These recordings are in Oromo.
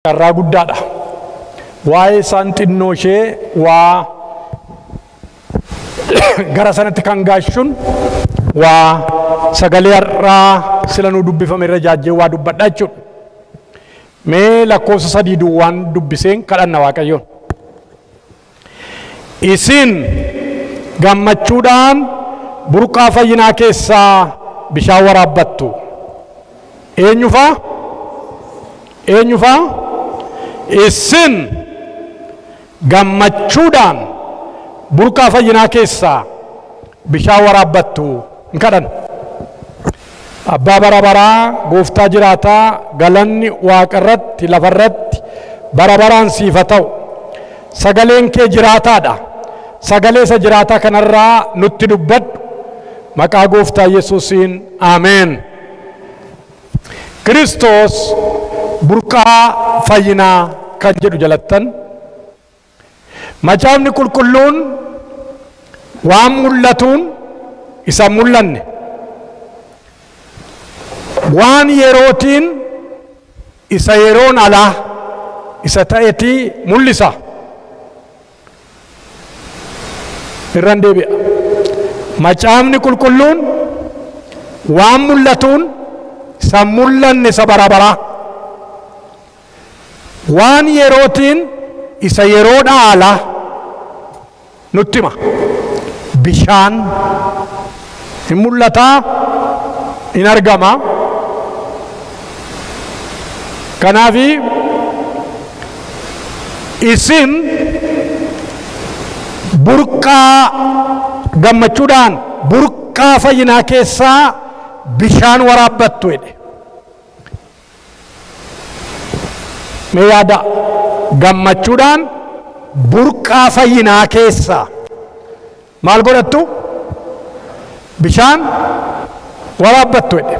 Carraa guddaadha. Waa'ee isaan xinnoo ishee waa gara sanatti kan gaashuun waa sagalee har'aa sila nu dubbifame irra jaajjee waa dubbadha jechuudha. Mee lakkoofsa 3 duwwaan dubbiseen kadhanna Waaqayyoon. Isin gammachuudhaan burqaa fayyinaa keessaa bishaan waraabbattu. Eenyufaa? Isin gammachuudhaan burqaa fayyinaa keessaa bishaan waraabbattu. Hin kadhan. Abbaa bara baraa gooftaa jiraataa galanni waaqa irratti lafa irratti bara baraan siif haa ta'u. Sagaleen kee jiraataadha. Sagalee isa jiraataa kanarraa nutti dubbadhu. Maqaa gooftaa Yesuusiin ameen. Kiristoos burqaa fayyinaa kan jedhu jalattan macaafni qulqulluun waan mul'atuun isa mul'anne waan yerootiin isa yeroon alaa isa ta'etii mul'isa. Irraan deebi'a. Macaafni qulqulluun waan mul'atuun isa mul'anne isa bara baraa waan yerootiin isa yeroodhaa alaa nutti hima. Bishaan hin mul'ataa, hin argama. Kanaaf isin burqaa gammachuudhaan burqaa fayyinaa keessaa bishaan waraabbattu jedhe. Mee yaada gammachuudhaan burqaa fayyinaa keessaa maal godhattu? Bishaan waraabbattu jedhe.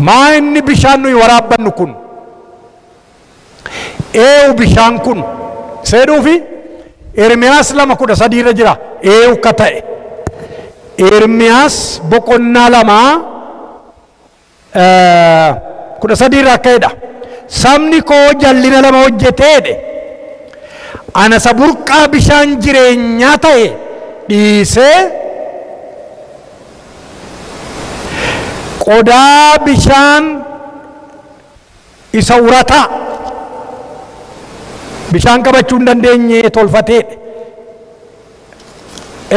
Maa inni bishaan nuyi waraabbannu kun? Eewu bishaan kun seedhuufi Ermiyaas 2:13 irra jira. Eewu ka ta'e Ermiyaas boqonnaa 2:13 irraa ka'edha. Sabni koo jallina lama hojjeteedhe ana isa burqaa bishaan jireenyaa ta'e dhiisee qodaa bishaan isa urataa bishaan qabachuu hin dandeenye tolfateedhe.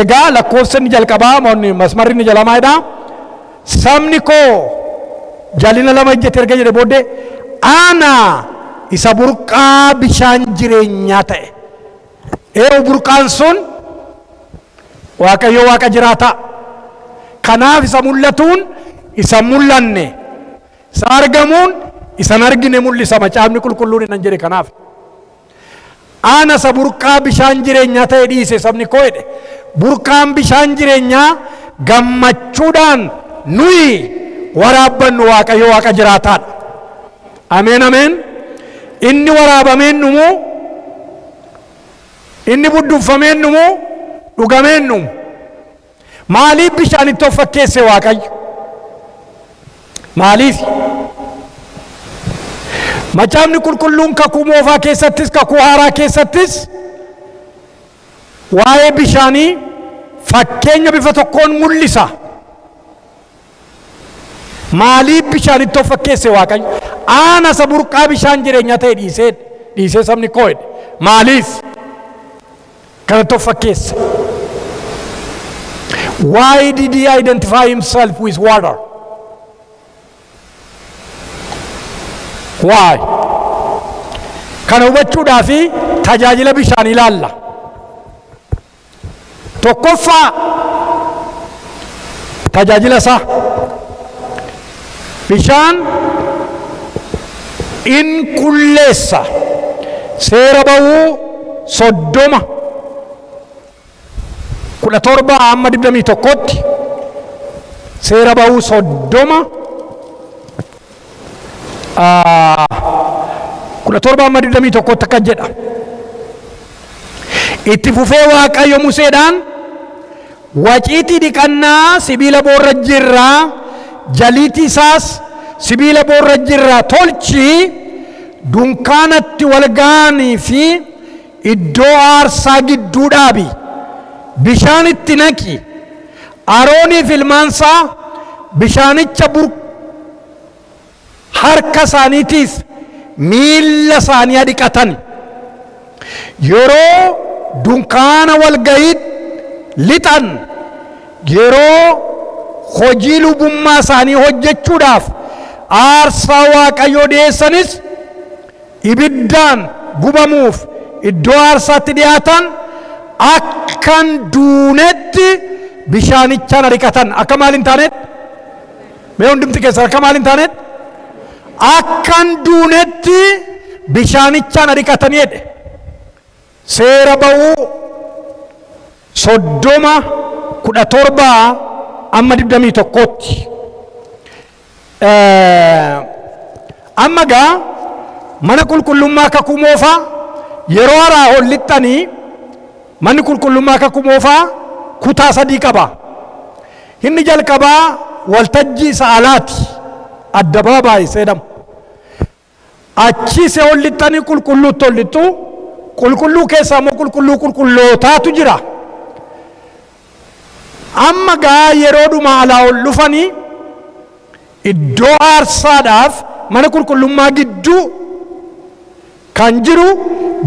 Egaa lakkoofsonni jalqabaa masmarri inni jalamaadha. Sabni koo jallina lama hojjete erga jedhe booddee ana isa burqaa bishaan jireenyaa ta'e. Eewu burqaan sun Waaqayyo Waaqa jiraataa. Kanaaf isa mul'atuun isa mul'anne, isa argamuun isa hin argine mul'isa. Macaafni qulqulluun hin jedhe kanaaf. Ana isa burqaa bishaan jireenyaa ta'e dhiise sabni koo jedhe. Burqaan bishaan jireenyaa gammachuudhaan nuyi waraabbannu Waaqayyo Waaqa jiraataadha. Ameen ameen. Inni waraabameen numu, inni budduufameen numu, dhugameen numu. Maaliif bishaanitti of fakkeesse Waaqayyo? Maaliif? Macaafni qulqulluun kakuu moofaa keessattis kakuu haaraa keessattis waa'ee bishaanii fakkeenya bifa tokkoon mul'isa. Maaliif bishaanitti of fakkeesse Waaqayyo? Ana isa burqaa bishaan jireenyaa ta'e dhiisee sabni koo jedhe. Maaliif kanatti of fakkeesse? Why did he identify himself with water? Why? Kana hubachuudhaaf tajaajila bishaan ilaalla. Tokkoffaa tajaajila isaa. Bishaan in qulleessa. Seera ba'uu 17 amma 21tti seera ba'uu 17 amma 21tti akka jedha. Itti fufee Waaqayyo Museedhaan waciitii dhiqannaa sibiila boorrajjiirraa jaliitii isaas sibiila boorrajjiirraa tolchi dunkaanatti wal ga'anii fi iddoo aarsaa gidduu dhaabi, bishaan itti naqi, Arooniif ilmaansaa bishaanicha harka isaaniitiif miilla isaanii dhiqatan. Yeroo dunkaana walga'ii lixan, yeroo hojii lubummaa isaanii hojjechuudhaaf aarsaa Waaqayyoo dhiyeessanis ibiddaan gubamuuf iddoo aarsaatti dhiyaatan akkan duunetti bishaanichaan dhiqatan. Akka maaliin taanet? Mee hundumti keessan akka maaliin taanet? Akkan duunetti bishaanichaan dhiqatanii jedhe. Seera ba'uu 30:17 amma 21tti. Amma gaa mana qulqullummaa kakuu moofaa yeroo haraa ol lixxanii manni qulqullummaa kakuu moofaa kutaa 3 qaba. Inni jalqabaa waltajjii isa alaati, addabaabaayii jedhamu. Achi see ol lixxanii qulqulluutti ol lixxu, qulqulluu keessaa immoo qulqulluu qulqullootaatu jira. Amma gaa yeroodhuma alaa ol dhufanii iddoo aarsaadhaaf mana qulqullummaa gidduu kan jiru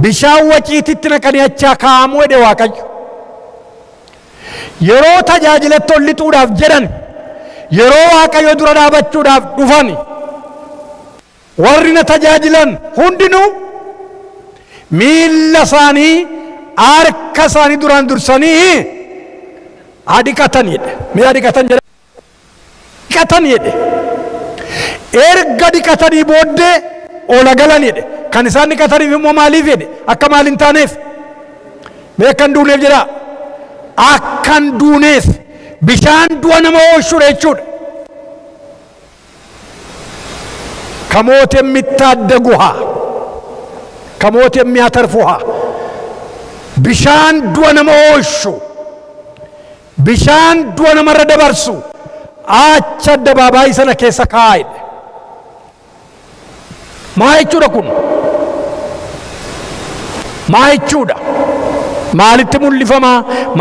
bishaan waciititti naqanii achaa kaa'amuu jedhe Waaqayyo. Yeroo tajaajilatti ol lixuudhaaf jedhan, yeroo Waaqayyo dura dhaabachuudhaaf dhufan, warri na tajaajilan hundinuu miilla isaanii harka isaanii duraan dursanii dhiqatan jedhe. Mee dhiqatan jedhe? Dhiqatan jedhe. Erga dhiqatanii booddee ola galan jedhe. Kan isaan dhiqataniif immoo maaliif jedhe? Akka maaliin taaneef? Mee akkan duuneef jedhaa? Akkan duuneef bishaan du'a nama oolchuudha jechuudha. ከሞት የሚታደጉሃ ከሞት የሚያተርፉሃ ቢሻን ዱወነ መወሹ ቢሻን ዱወነ መረደበርሱ አቻ አደባባይ ሰነ ኬሰ ካይድ ማይቹዳ ኩን ማይቹዳ ማሊት ሙልፈማ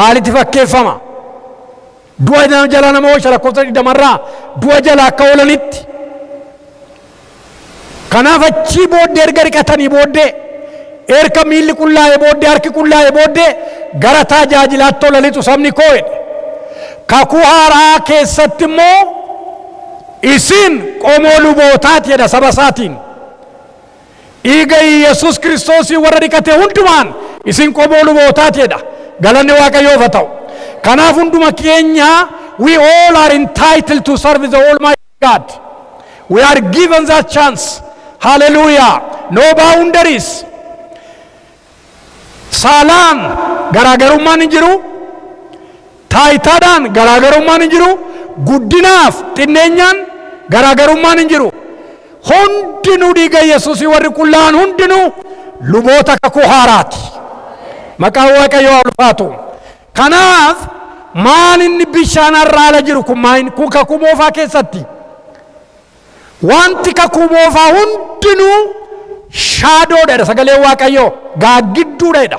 ማሊት ፈከፈማ ዱወ ጀላ ነመወሽ ለኮተ ደመራ ዱወ ጀላ ከወለኒት Kanaaf achi booddee erga dhiqatanii booddee erga miilli qullaa'ee booddee harki qullaa'ee booddee gara tajaajilaatti ol lixu sabni koo jedhe. Kakuu haaraa keessatti immoo isin qomoo lubootaati jedha saba isaatiin. Dhiiga Yesuus Kiristoosii warra dhiqate hundumaan isin qomoo lubootaati jedha. Galanni Waaqayyoof haa ta'u. Kanaaf hunduma keenya we all are entitled to serve the Almighty God. We are given that chance. Hallelujah. No boundaries. Saalaan garaagarummaan hin jiru. Taayitaadhaan garaagarummaan hin jiru. Guddinaaf xinneenyaan garaagarummaan hin jiru. Hundinuu dhiiga Yesuusii warri qullaa'an hundinuu luboota kakuu haaraati. Maqaan Waaqayyoo haa ulfaatu. Kanaaf maal inni bishaan irra jiru kun kakuu moofaa keessatti? Wanti kakuu moofaa hundinuu shaadoodha. Sagalee Waaqayyoo gaaggidduudha.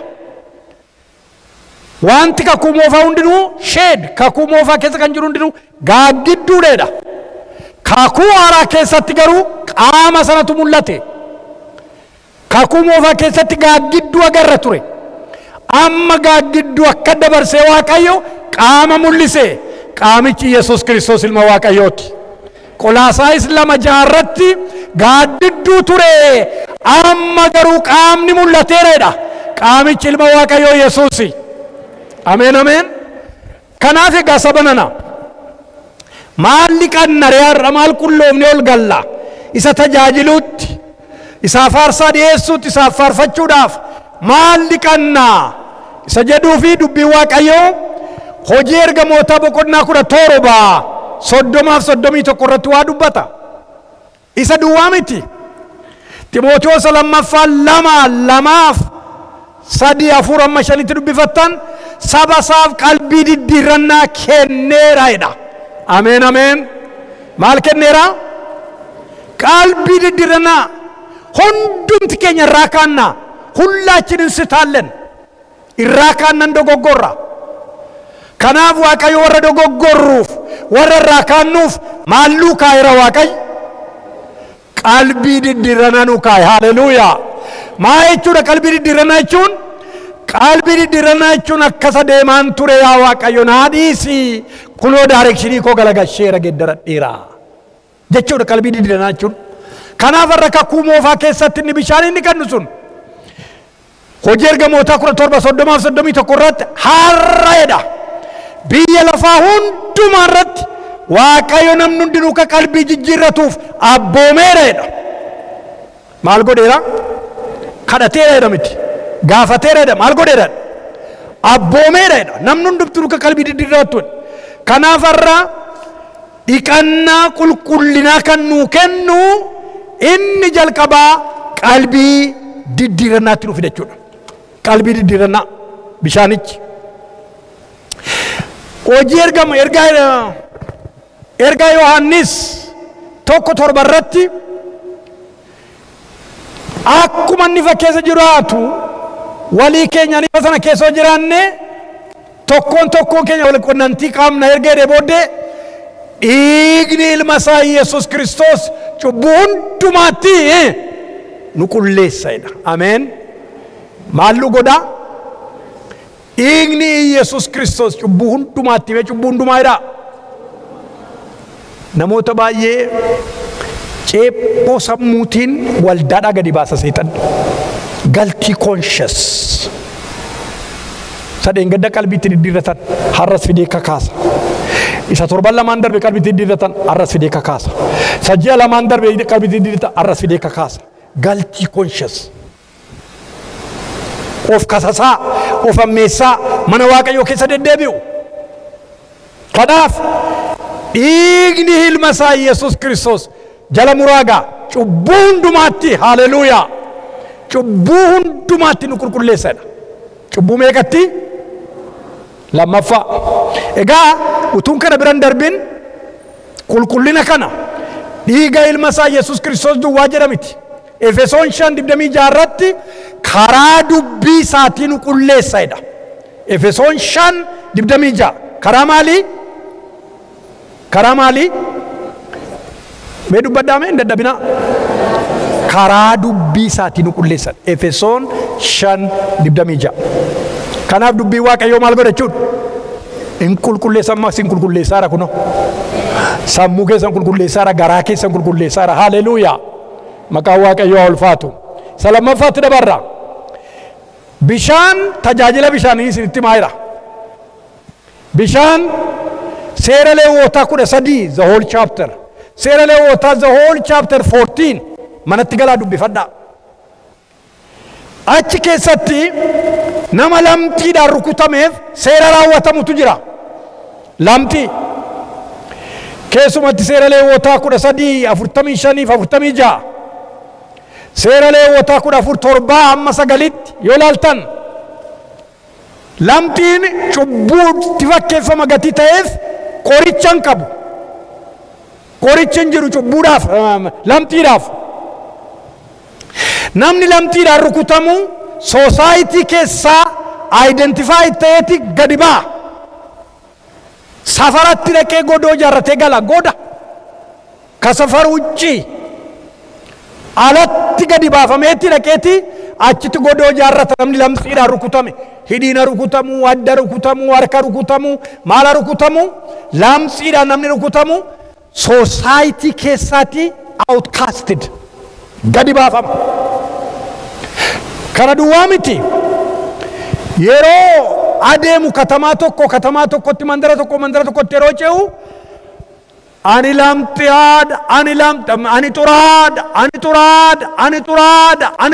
Wanti kakuu moofaa hundinuu sheed kakuu moofaa keessa kan jiru hundinuu gaaggidduudha. Kakuu haaraa keessatti garuu qaama sanatu mul'ate. Kakuu moofaa keessatti gaaggidduu agarra ture. Amma gaaggidduu akka dabarsee Waaqayyo qaama mul'ise. Qaamichi Yesuus Kiristoos ilma Waaqayyooti. Qolaasaayis 2:6 gaaggidduu ture. Amma garuu qaamni mul'ateera. Qaamichi ilma Waaqayyoo Yesuusi. Ameen ameen. Kanaaf egaa sabanana maalli qannariyaarra maal qulloomni ol galla isa tajaajiluutti isaaf aarsaa dhiyeessuutti isaaf faarfachuudhaaf maalli qannaa isa jedhuu fi dubbii Waaqayyoo hojii ergamootaa boqonnaa 17:30-31 irratti waa dubbata. Isa duwwaa miti. Timootiyoos 2:2-3-4-5 dubbifattan saba isaaf qalbii diddiirrannaa kenneera jedha. Ameen ameen. Maal kenneera? Qalbii diddiirrannaa. hundumti keenya irraa kaanna hullaachin insitaallen irraa kaannan dogoggorra kanaaf waaqayyo warra dogoggorruuf warra irraa kaannuuf maalluu kaayira waaqayyo qalbii diddiirranaa nu kaay haleluuyaa maa jechuudha qalbii diddiirranaa jechuun qalbii diddiirranaa jechuun akkasa deemaan ture yaa waaqayyo naa dhiisi kunoo daarekshinii koo galagasheera geddaradheera jechuudha qalbii diddiirranaa jechuun kanaaf har'a kakuu moofaa keessatti inni bishaan inni kennu sun hojii ergamootaa 17:31 irratti har'aadha biyya lafaa hundumaa irratti waaqayyo namni hundinuu ka qalbii jijjiirratuuf abboomeereedha maal godheera kadhateereedha miti gaafateereedha maal godheera abboomeereedha namni hundumtuu ka qalbii jijjiirratu kanaaf har'a dhiqannaa qulqullinaa kan nuu kennu inni jalqabaa qalbii diddiirrannaatti nu fida jechuudha qalbii diddiirrannaa bishaanichi hojii ergaa Yohaannis 1:7 irratti akkuma inni fakkeessa jiraatu walii keenya ni sana keessa jiraanne tokkoon keenya wal qunnamtii qaamna ergee booddee dhiigni ilma isaa Yesuus Kiristoos cubbuu hundumaatti nu qulleesseedha ameen maallu godha dhiigni Yesuus Kiristoos cubbuu hundumaatti mee cubbuu hundumaadha namoota baay'ee ceephoo sammuutiin waldaadhaa gadi baasa seetan guilty conscious sadeen gadda qalbiitti diddiirratan har'as fidee kakaasa isa torban lamaan darbe qalbiitti diddiirratan har'as fidee kakaasa sajjii lamaan darbe qalbiitti diddiirratan har'as fidee kakaasa guilty conscious of kasasaa of ammeessaa mana waaqayyoo keessa deddeebi'u kanaaf dhiigni ilma isaa Yesuus Kiristoos jala muraagaa cubbuu hundumaatti haleluuyaa cubbuu hundumaatti nu qulqulleessedha cubbuu meeqatti lammaffaa egaa utuun kana biran darbin qulqullina kana dhiiga ilma isaa Yesuus Kiristoos duwwaa jedhamiti Efesoon 5:26 irratti karaa dubbii isaatiin qulleessedha Efesoon 5:26 karaa maalii mee dubbadhaa mee dadhabina karaa dubbii isaatiin qulleessan Efesoon 5:26 kanaaf dubbii waaqayyoo maal godha jechuudha in qulqulleessan maas in qulqulleessaara kuno sammuu keessan qulqulleessaara garaa keessan qulqulleessaara haleluuyaa maqaan waaqayyoo ulfaatu salamaffaatti dabarra bishaan tajaajila bishaanii isinitti maayira bishaan seera Lewwotaa 13 the whole chapter seera Lewwotaa the whole chapter 14 manatti galaa dubbifadhaa achi keessatti nama lamxiidhaan rukutameef seera raawwatamutu jira lamxii keessumatti seera Lewwotaa 13:45-46 seera Lewwotaa 14:7-9 yoo ilaaltan lamxiin cubbuutti fakkeeffama gatii ta'eef qorichan qabu qorichan jiru cubbuudhaaf lamxiidhaaf namni lamxiidhaan rukutamu soosaayitii keessaa identifaayi ta'eeti gadi ba'a safaratti dhaqee godoo ijaarratee gala goda ka safar uccii alatti gadi baafameetti dhaqeeti achitti godoo ijaarrata namni lamxiidhaan rukutame hidhiina rukutamu adda rukutamu harka rukutamu maala rukutamu lamxiidhaan namni rukutamu society keessaati outcasted gadi baafama kana duwwaa miti yeroo adeemu katamaa tokkotti mandara tokkotti yeroo ce'u ani lamxiidha ani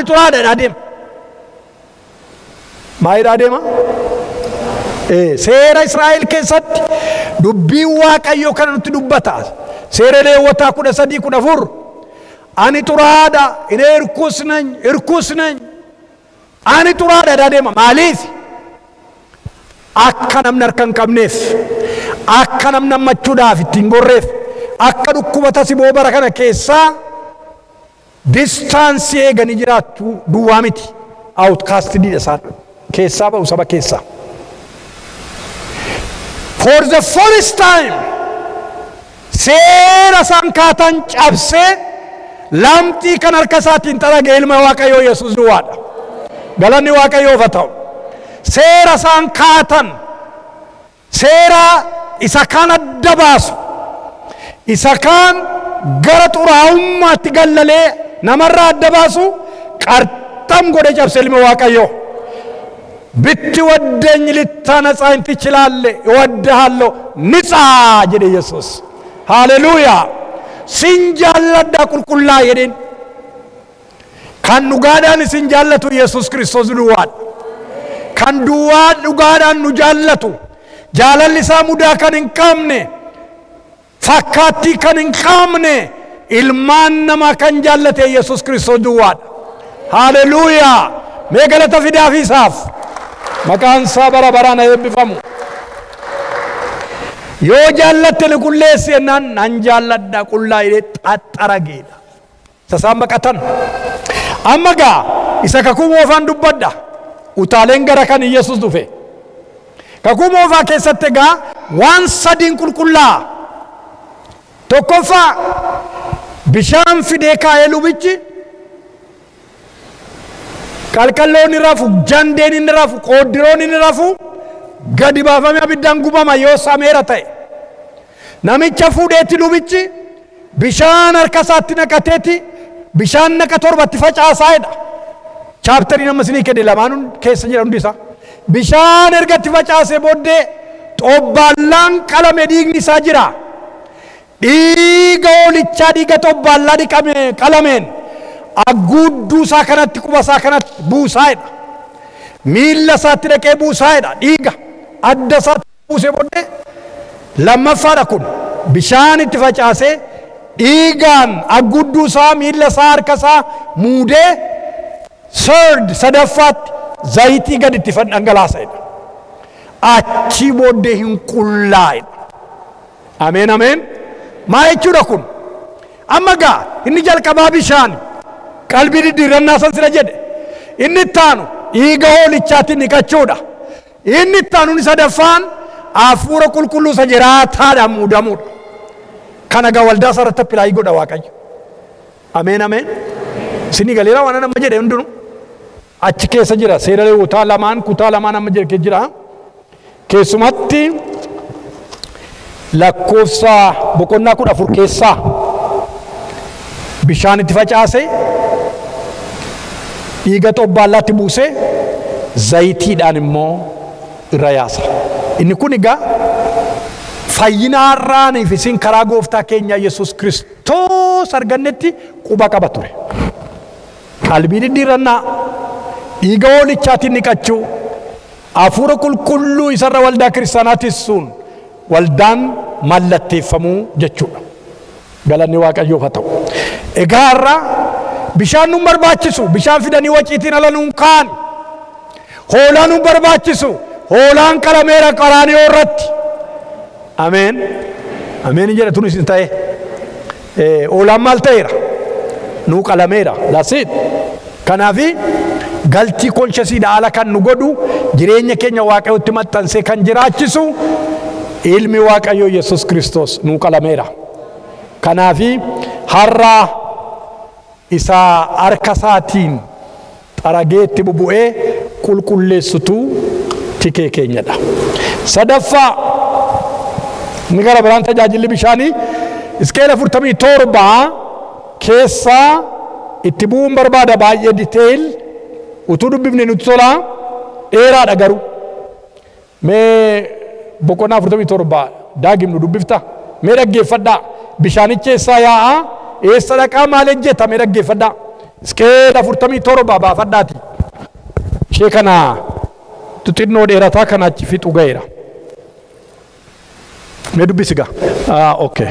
xuraadha adeema maayidha adeema seera Israa'el keessatti dubbiin waaqayyoo kana nutti dubbata seera Lewwotaa 13:14 ani xuraadha inni irkus nany ani xuraadha adeema maaliif akka namni harka hin qabneef akka namni ammachuudhaaf ittiin gorreef akka dhukkubata siboo bara kana keessaa distaansii eeganii jiraachuu duwwaa miti. Outcastidha isaan keessaa ba'u saba keessaa. For the first time seera isaan kaatan cabsee lamxii kan harka isaatiin xaragee ilma Waaqayyoo Yesuus duwwaadha. Galanni Waaqayyoof haa ta'u. Seera isaan kaatan seera isa kaan adda baasu isa kaan gara xuraa'ummaatti gallalee namarraa adda baasu qarxam godhe cabse ilma Waaqayyoo. Bitti waddeenyi littaa naxaa intichi laalle iwaddahallo nitsaa jedhe Yesuus. Haleluuyaa. Sin jaalladhaa qulqullaa jedheen. Kan dhugaadhaan isin jaallatu Yesuus Kiristoos duwwaadha. Kan dhugaadhaan nu jaallatu jaalalli isaa mudaa kan hin qabne fakkaattii kan hin qabne ilmaan namaa kan jaallate Yesuus Kiristoos duwwaadha. Haleluuyaa. Mee galata fidaafi isaaf. Maqaan isaa bara baraan eebbifamu. Yoo jaallatte ni qulleessi jennaan nan jaalladha qullaa jedhee xaxxarageedha. Sasaan baqatan. Amma gaa isa kakuu moofaan dubbadha. Utaaleen gara kan Yesuus dhufe. Kakuu moofaa keessatti gaa waan sadiin qulqullaa. Tokkoffaa bishaan fidee kaa'ee lubichi qalqalloon ni rafu, jandeen ni rafu, qooddiroon ni rafu, gadi baafamee abiddaan gubama yoo sameera ta'e. Namicha fuudheetti lubichi bishaan harka isaatti naqateeti bishaan naqa torbatti facaasaa'edha. Chaaptarii nama isinii kenne lamaanuu keessa jira hundi isaa. Bishaan ergatti facaasee booddee xobbaallaan qalame dhiigni isaa jira. Dhiiga hoolichaa dhiiga xobbaallaa dhiqame qalameen agguudduu isaa kanatti quba isaa kanatti buusaa'edha. Miilla isaatti dhaqee buusaa'edha dhiiga. Adda isaatti buusee booddee lammaffaadha kun bishaan itti facaasee dhiigaan agguudduu isaa miilla isaa harka isaa muudee sadaffaatti zayitii gadi itti dhangalaasa'edha. Achi booddee hin qullaa'edha. Ameen ameen. Maa jechuudha kun? Amma gaa inni jalqabaa bishaan qalbii diddiirannaa san sira jedhe. Inni ittaanu dhiiga hoolichaatiin dhiqachuudha. Inni ittaanu sadaffaan hafuura qulqulluu isa jiraataadhaan muudamuudha. Kana gaa waldaa sararratti appilaayii godha Waaqayyo. Ameen ameen. Isinii galeera waan amma jedhe hundinuu achi keessa jira. Seera Lewwotaa lamaan kutaa lamaan amma jira. Keessumatti lakkoofsa boqonnaa 14 keessaa bishaan itti facaase dhiiga xobbaallaatti buusee zayitiidhaan immoo irra yaasa. Inni kun egaa fayyina har'aaniif isin karaa gooftaa keenya Yesuus Kiristoos argannetti quba qaba ture. Qalbii diddiirannaa dhiiga hoolichaatiin dhiqachuu hafuura qulqulluu isarra waldaa kiristaanaatis sun waldaan mallatteeffamuu jechuudha. Galanni Waaqayyoof haa ta'u. Egaa har'a bishaan nu barbaachisu bishaan fidanii waciitiin ala nuun kaan. Hoolaan nu barbaachisu hoolaan qalameera qaraaniyoo irratti. Ameen. Ameen jedha tun isin ta'e. Hoolaan maal ta'eera? Nuu qalameera. That's it. Kanaafi galtii konshasiidha ala kan nu godhu jireenya keenya Waaqayyootti maxxansee kan jiraachisu ilmi Waaqayyoo Yesuus Kiristoos nuu qalameera. Kanaafi har'a isa harka isaatiin xarageetti bubu'ee qulqulleessituu tikee keenyadha. Sadaffaa inni gara biraan tajaajilli bishaanii Hisqeel 47 keessaa itti bu'uun barbaada baay'ee diteeyil utuu dubbifne nutti tola dheeraadha garuu. Mee boqonnaa 47 daagimnu dubbifta mee dhaggeeffadhaa. Bishaanicha eessaa yaa'a eessa dhaqaa maal ejjeta mee dhaggeeffadhaa. Hisqeel 47 baafadhaati. Ishee kana xixinnoo dheerataa kana achi fixu ga'eera. Mee dubbisi gaa. Okay.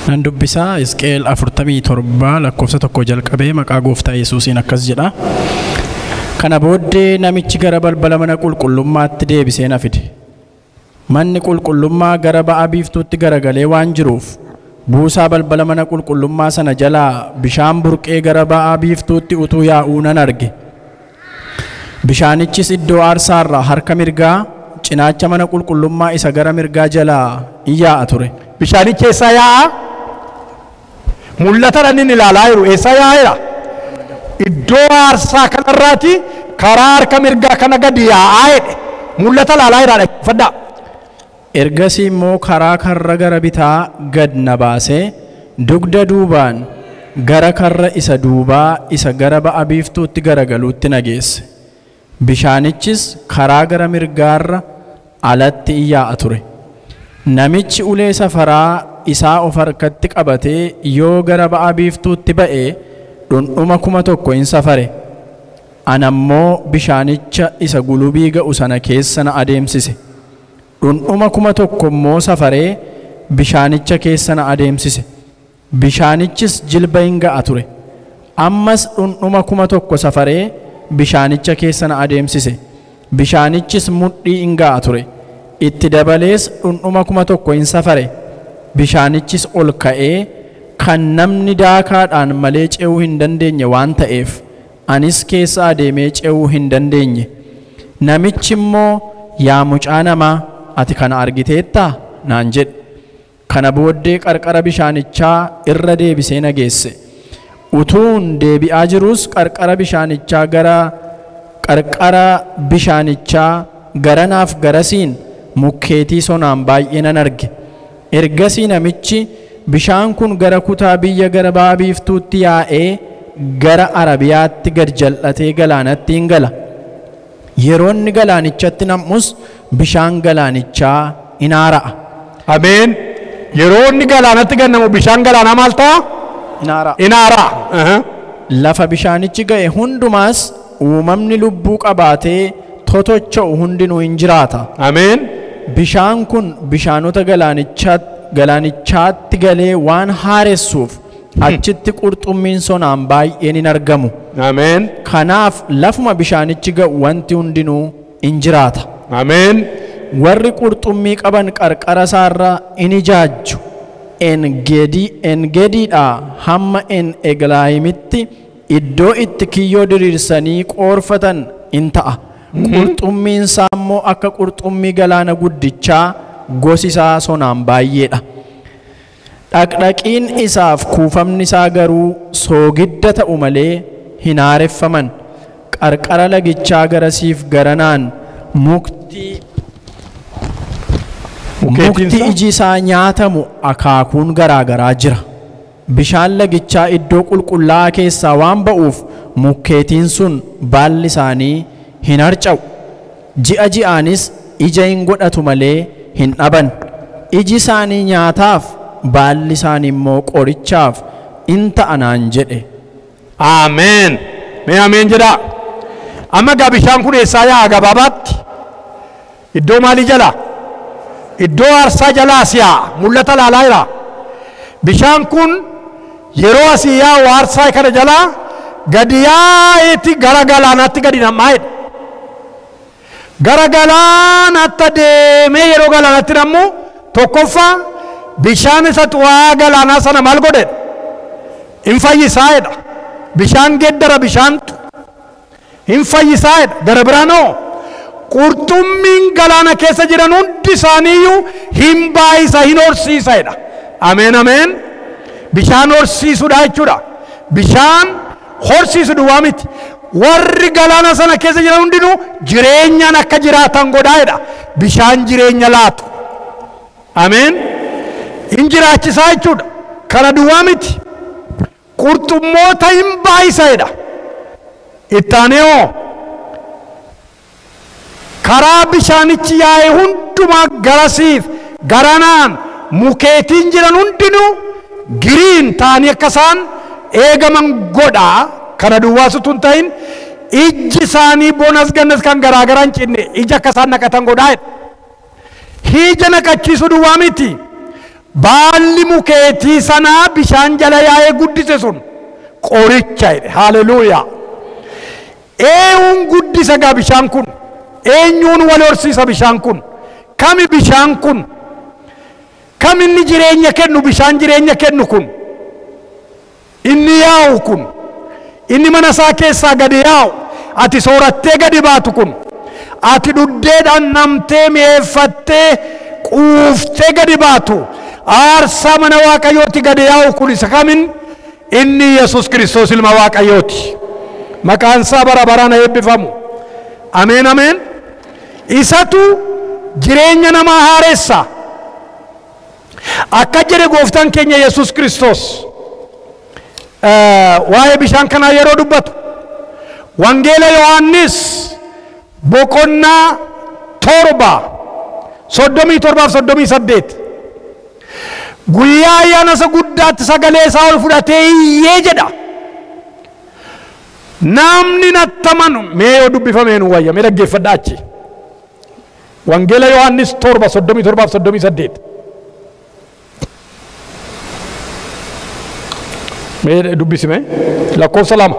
Nan dubbisaa Hisqeel 47 lakkoofsa 1 jalqabee maqaa gooftaa Yesuusiin akkas jedha. Kana booddee namichi gara balbala mana qulqullummaatti deebisee na fide. Manni qulqullummaa gara ba'a biiftuutti garagalee waan jiruuf buusaa balbala mana qulqullummaa sana jalaa bishaan burqee gara ba'a biiftuutti utuu yaa'uu nan arge. Bishaanichis iddoo aarsaarraa harka mirgaa cinaacha mana qulqullummaa isa gara mirgaa jalaa yaa'a ture. Bishaanichi eessa yaa'a? Mul'ata inni ilaalaa jiru eessa yaa'eera? Iddoo aarsaa kanarraati karaa harka mirgaa kana gadi yaa'aa jedhe. Mul'ata ilaalaa jira dhaggeeffadhaa. Ergasii immoo karaa karra gara bitaa gad na baasee dugda duubaan gara karra isa duubaa isa gara ba'a biiftuutti garagaluutti na geesse. Bishaanichis karaa gara mirgaarra alatti yaa'a ture. Namichi ulee safaraa isaa of harkatti qabatee yoo gara ba'a biiftuutti ba'ee dhundhuma 1,000 in safare. Anammoo bishaanicha isa gulubii ga'u sana keessa na adeemsise. Dhundhuma 1,000 immoo safaree bishaanicha keessa na adeemsise. Bishaanichis jilba in ga'a ture. Ammas dhundhuma 1,000 safaree bishaanicha keessa na adeemsise. Bishaanichis mudhii in ga'a ture. Itti dabalees dhundhuma 1,000 in safare. Bishaanichis ol ka'ee kan namni daakaadhaan malee ce'uu hin dandeenye waan ta'eef anis keessa adeemee ce'uu hin dandeenye. Namichi immoo yaa mucaa namaa ati kana argiteettaa naan jedhe. Kana booddee qarqara bishaanichaa irra deebisee na geesse. Utuun deebi'aa jiruus qarqara bishaanichaa garanaaf garasiin mukkeetii sonaan baay'ee nan arge. Ergasii namichi bishaan kun gara kutaa biyya gara ba'a biiftuutti yaa'ee gara Arabiyaatti gad jal'atee galaanatti hin gala. Yeroo inni galaanichatti nam'us bishaan galaanichaa in haara'a. Ameen. Yeroo inni galaanatti gannamu bishaan galaanaa maal ta'a? In haara'a. Lafa bishaanichi ga'e hundumaas uumamni lubbuu qabaatee totocha'u hundinuu in jiraata. Ameen. Bishaan kun bishaanota galaanichaatti galee waan haaressuuf achitti qurxummiin sonaan baay'een in argamu. Ameen. Kanaaf lafuma bishaanichi ga'u wanti hundinuu in jiraata. Ameen. Warri qurxummii qaban qarqara isaarra in ijaajju. En-Gediidhaa hamma En-Eglaayimitti iddoo itti kiyyoo diriirsanii qoorfatan in ta'a. Qurxummiin isaa immoo akka qurxummii galaana guddichaa gosi isaa sonaan baay'eedha. Dhaqdhaqiin isaaf kuufamni isaa garuu soogidda ta'u malee hin haareffaman. Qarqara lagichaa garasiif garanaan mukti iji isaa nyaatamu akaakuun garaagaraa jira. Bishaan lagichaa iddoo qulqullaa'aa keessaa waan ba'uuf mukkeetiin sun baalli isaanii hin harca'u. Ji'a ji'aanis ija hin godhatu malee hin dhaban. Iji isaanii nyaataaf baalli isaanii immoo qorichaaf in ta'a naan jedhe. Ameen. Mee ameen jedhaa. Amma gaa bishaan kun eessaa yaa'a gabaabaatti? Iddoo maalii jala? Iddoo aarsaa jalaas yaa'a. Mul'ata ilaalaa jira. Bishaan kun yeroo asii yaa'u aarsaa kana jalaa gadi yaa'eeti gara galaanaatti gadi nam'aa jedha. Gara galaanaatti adeemee yeroo galaanaatti nammu tokkoffaa bishaan isa xu'aa galaanaa sana maal godhedha? In fayyisaa jedha. Bishaan geeddara bishaan in fayyisaa jedha. Gara biraanoo qurxummiin galaana keessa jiran hundi isaaniiyyuu hin baay'isa hin horsiisa jedha. Ameen ameen. Bishaan horsiisudha jechuudha. Bishaan horsiisu duwwaa miti. Warri galaana sana keessa jiran hundinuu jireenyaan akka jiraatan godhaa jedha. Bishaan jireenya laatu. Ameen. In jiraachisaa jechuudha. Kana duwwaa miti. Qurxummoota hin baay'isa jedha. Ittaanee karaa bishaanichi yaa'e hundumaa garasiif garanaan mukeetiin jiran hundinuu giriin ta'anii akka isaan eegaman godhaa. Kana duwwaasutu hin ta'in ijji isaanii bonas gannas kan garaagaraa hin cinne ija akka isaan naqatan godhaa jedha. Ija naqachiisu duwwaa miti. Baalli mukeetii sanaa bishaan jala yaa'ee guddise sun qoricha jedhe. Haleluuyaa. Eewun guddisa gaa bishaan kun. Eenyuun wal horsiisa bishaan kun. Kami bishaan kun. Kam inni jireenya kennu bishaan jireenya kennu kun. Inni yaa'u kun. Inni mana isaa keessaa gadi yaa'u. Ati soorattee gadi baatu kun. Ati dhuddeedhaan namtee mi'eeffattee quuftee gadi baatu. Aarsaa mana Waaqayyooti gadi yaa'u kun isa kamin? Inni Yesuus Kiristoos ilma Waaqayyooti. Maqaan isaa bara baraan eebbifamu. Ameen ameen. Isatu jireenya namaa haaressa. Akka jedhe gooftaan keenya Yesuus Kiristoos waa'ee bishaan kanaa yeroo dubbatu wangeela Yohaannis boqonnaa 7:37 guyyaa ayyaana isa guddaatti sagalee isaa ol fudhatee iyyee jedha. Namni natti amanu mee yoo dubbifamee nu wayya mee dhaggeeffadhaa achi. Wangeela Yohaannis 7:37 mee dubbisime lakkoofsa 2.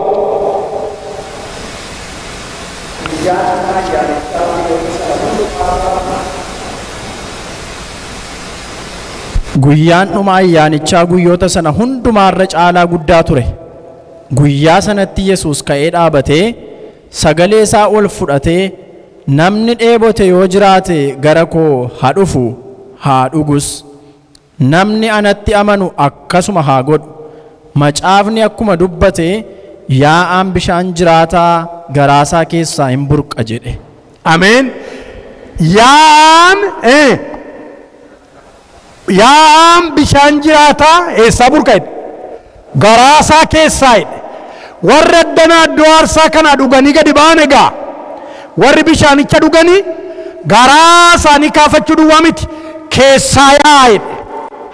Guyyaan dhuma ayyaanichaa guyyoota sana hundumaarra caalaa guddaa ture. Guyyaa sanatti Yesuus ka'ee dhaabatee sagalee isaa ol fudhatee namni dheebote yoo jiraate gara koo haa dhufu haa dhugus. Namni anatti amanu akkasuma haa godhu. Macaafni akkuma dubbate yaa'aan bishaan jiraataa garaasaa keessaa hin burqa jedhe. Ameen. Yaa'aan bishaan jiraataa eessaa burqa jedhe? Garaasaa keessaa jedhe. Warri addanaa iddoo aarsaa kana dhuganii gadi ba'an egaa warri bishaanicha dhuganii garaa isaanii kaafachuu duwwaa miti keessaa yaa'a jedhe.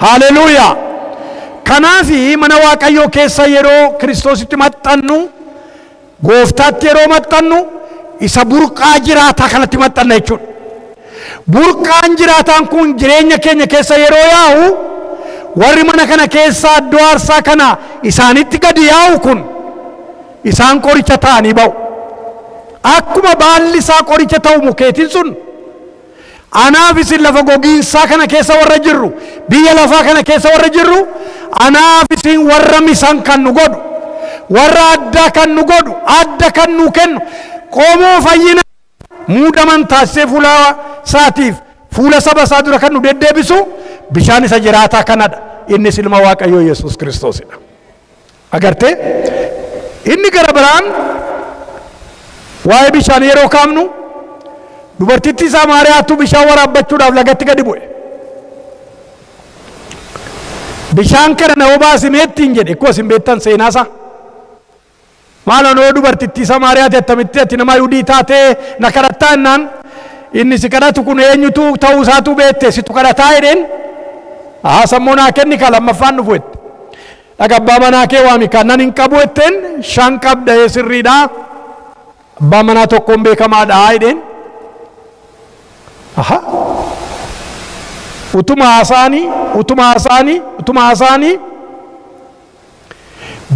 Haleluuyaa. Kanaafi mana Waaqayyoo keessa yeroo Kiristoositti maxxannu gooftaatti yeroo maxxannu isa burqaa jiraataa kanatti maxxanna jechuudha. Burqaan jiraataan kun jireenya keenya keessa yeroo yaa'u warri mana kana keessaa iddoo aarsaa kana isaanitti gadi yaa'u kun isaan qoricha ta'anii ba'u. Akkuma baalli isaa qoricha ta'u mukeetiin sun anaaf isin lafa gogiinsaa kana keessa warra jirru biyya lafaa kana keessa warra jirru anaaf isin warra misan kan nu godhu warra adda kan nu godhu adda kan nu kennu qomoo fayyina muudaman taasisee fuula isaatiif fuula saba isaa dura kan nu deddeebisu bishaan isa jiraataa kanadha. Innis ilma Waaqayyoo Yesuus Kiristoosidha. Agartee inni gara biraan waa'ee bishaan yeroo kaamnu dubartittii Samaariyaatu bishaan waraabbachuudhaaf lagatti gadi bu'e. Bishaan kana na obaasi meettiin jedhe akkuma isin beektan seenaasaa. Maal onoo dubartittii Samaariyaati attamitti ati nama Yihudii taatee na kadhattaa jennaan inni si kadhatu kun eenyutu ta'uu isaatu beekte situ kadhataa jedheen. Sammuu naa kenni ka lammaffaan dhufu jette. Dhaga abbaa manaa kee waami kan nan hin qabu jetteen shan qabda sirriidhaa. Abbaa manaa tokkoon beekamaadha jedheen. Utuma hasaanii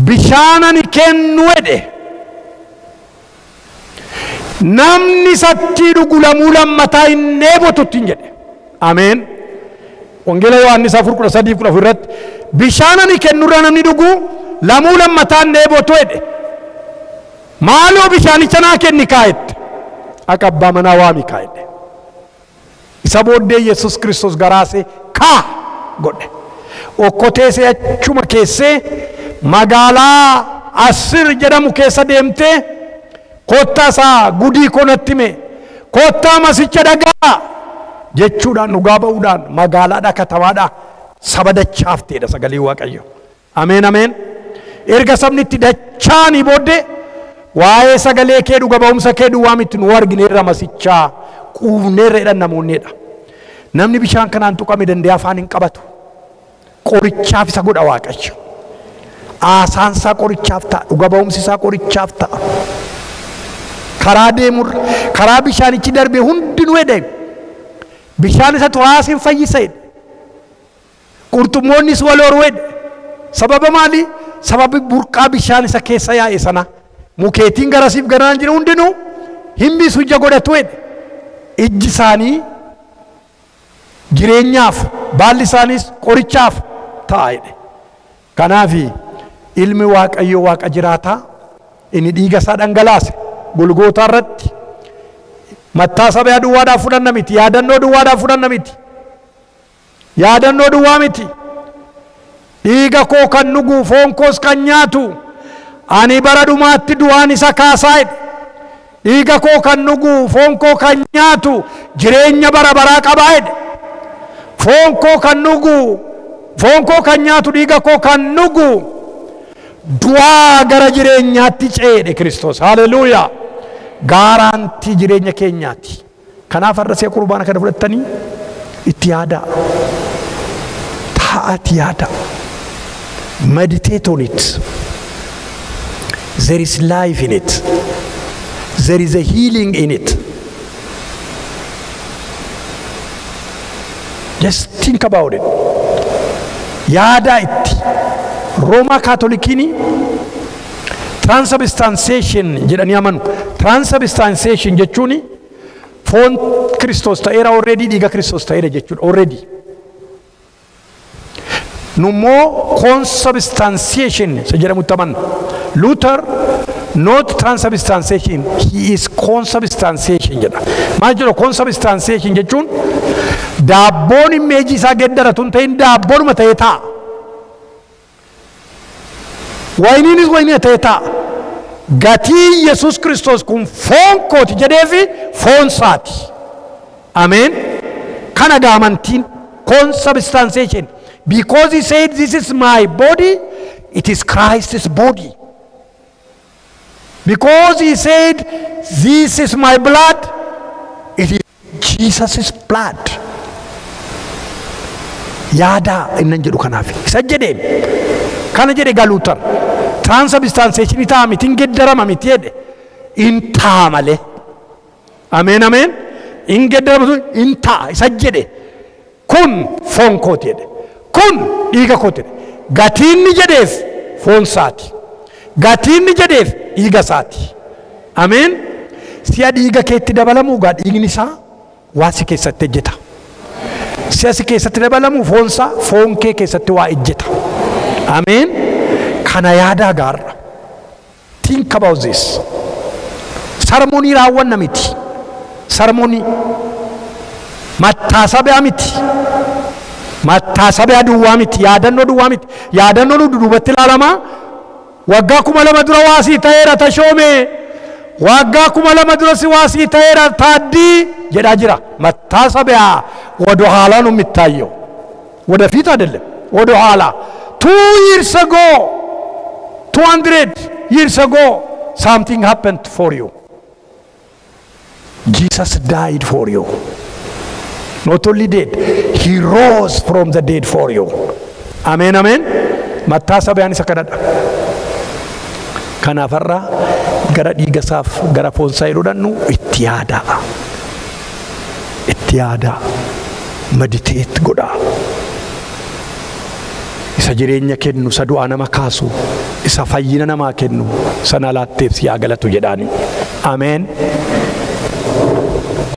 bishaanani kennu jedhe. Namni sattii dhugu lamuu lammataa hin dheebotutti hin jedhe. Ameen. Wangeela Yohaannis 4:13 irratti bishaanani kennurra namni dhugu lamuu lammataa hin dheebotu jedhe. Maaloo bishaanicha naa kenni kaa'ette. Akka abbaa manaa waami kaa'edhe. Isa booddee Yesuus Kiristoos garaasee kaa godhe. Okkoteesee achuma keessee magaalaa Assir jedhamu keessa deemtee kottaa isaa gudii konatti mee kottaa masicha dhagaa jechuudhaan dhugaa ba'uudhaan magaalaadhaa katamaadhaa saba dachaafteedha sagalee Waaqayyo. Ameen ameen. Erga sabni itti dachaanii booddee waa'ee sagalee kee dhuga ba'umsa kee duwwaa miti nu argineerra masichaa quufneerra jedhan namoonneedha. Namni bishaan kanaan tuqame danda'ee afaan hin qabatu. Qorichaaf isa godha Waaqayyo. Aasaan isaa qorichaaf ta'a. Dhuga ba'umsi isaa qorichaaf ta'a. Karaa deemurra karaa bishaanichi darbee hundinuu jedhe bishaan isa xuraaseen fayyisa jedhe. Qurxummoonnis wal horu jedhe. Sababa maali? Sababi burqaa bishaan isa keessa yaa'e sana mukeetiin garasiif garaan jiru hundinuu himbisu ija godhatu jedhe. Ijji isaanii jireenyaaf, baalli isaaniis qorichaaf ta'a jedhe. Kanaaf ilmi Waaqayyoo Waaqa jiraataa inni dhiiga isaa dhangalaase Golgootaa irratti mattaasabiyaa duwwaadhaaf fudhanna miti, yaadannoo duwwaadhaaf fudhanna miti, yaadannoo duwwaa miti. Dhiiga koo kan dhugu foon koos kan nyaatu ani bara dhumaatti du'aan isa kaasaa jedhe. Dhiiga koo kan dhugu foon koo kan nyaatu jireenya bara baraa qabaa jedhe. Foon koo kan dhugu, foon koo kan nyaatu, dhiiga koo kan dhugu du'aa gara jireenyaatti ceedhe Kiristoos. Haleluuyaa! Gaaraantii jireenya keenyaati. Kanaaf har'asee qurbaana kana fudhattanii itti yaadaa. Taa'aati yaadaa. Meditate on it. There is life in it. There is a healing in it. Just think about it. Yaada itti. Roma Katholikini transubstantiation jedhanii amanu. Transubstantiation jechuun foon Kiristoos ta'eera already, dhiiga Kiristoos ta'eera jechuudha already. Nummoo consubstantiation jedhamutti amanu. Luther not transubstantiation, he is consubstantiation jedha. Maal jedhu consubstantiation jechuun daabboon immeejii isaa geddaratu hin ta'in daabboonuma ta'ee ta'a. Wayniinis waynii ta'ee ta'a. Gatii Yesuus Kiristoos kun foon kooti jedheefi foon isaati. Ameen. Kana gaamantiin consubstantiation. Because he said this is my body, it is Christ's body. Because he said this is my blood, it is Jesus' blood. Yaada innan jedhu kanaaf. Isa jedheen kana jedhe Luuter. Transubstantiation ta'a miti, hin geddarama miti jedhe. In ta'a malee. Ameen ameen. In geddarama in ta'a. Isa jedhe kun foon kooti jedhe. Kun dhiiga kooti jedhe. Gatiin ni jedheef foon isaati. Gatiin ni jedheef dhiiga isaati. Ameen. Si'a dhiiga keetti dabalamuu gaa dhiigni isaa waa si keessatti ejjeta. Si'a si keessatti dabalamu foon isaa foon kee keessatti waa ejjeta. Ameen. Kana yaadaa gaarra. Think about this. Sarmoonii raawwanna miti. Sarmoonii mattaasabiyaa miti. Mattaasabiyaa duwwaa miti. Yaadannoo duwwaa miti. Yaadannoo nu duubatti ilaalamaa. Waggaa 2000 dura waasii ta'eera Tashoomee. Waggaa 2000 dura si waasii ta'eera Taaddii jedhaa jira. Mattaasabiyaa ወደ ኋላ ነው የሚታየው ወደፊት አይደለም ወደ ኋላ 2 years ago 200 years ago something happened for you. Jesus died for you. Not only dead, he rose from the dead for you. Amen amen. mattaasabiyan isa kadhadha kanaafarra gara dhiigasaaf gara foonsaa jedhudhannu itti yaada meditate godha isa jireenya kennu isa du'a nama kaasu isa fayyina namaa kennu sana laatteef si yaa galatu jedhaani. Amen.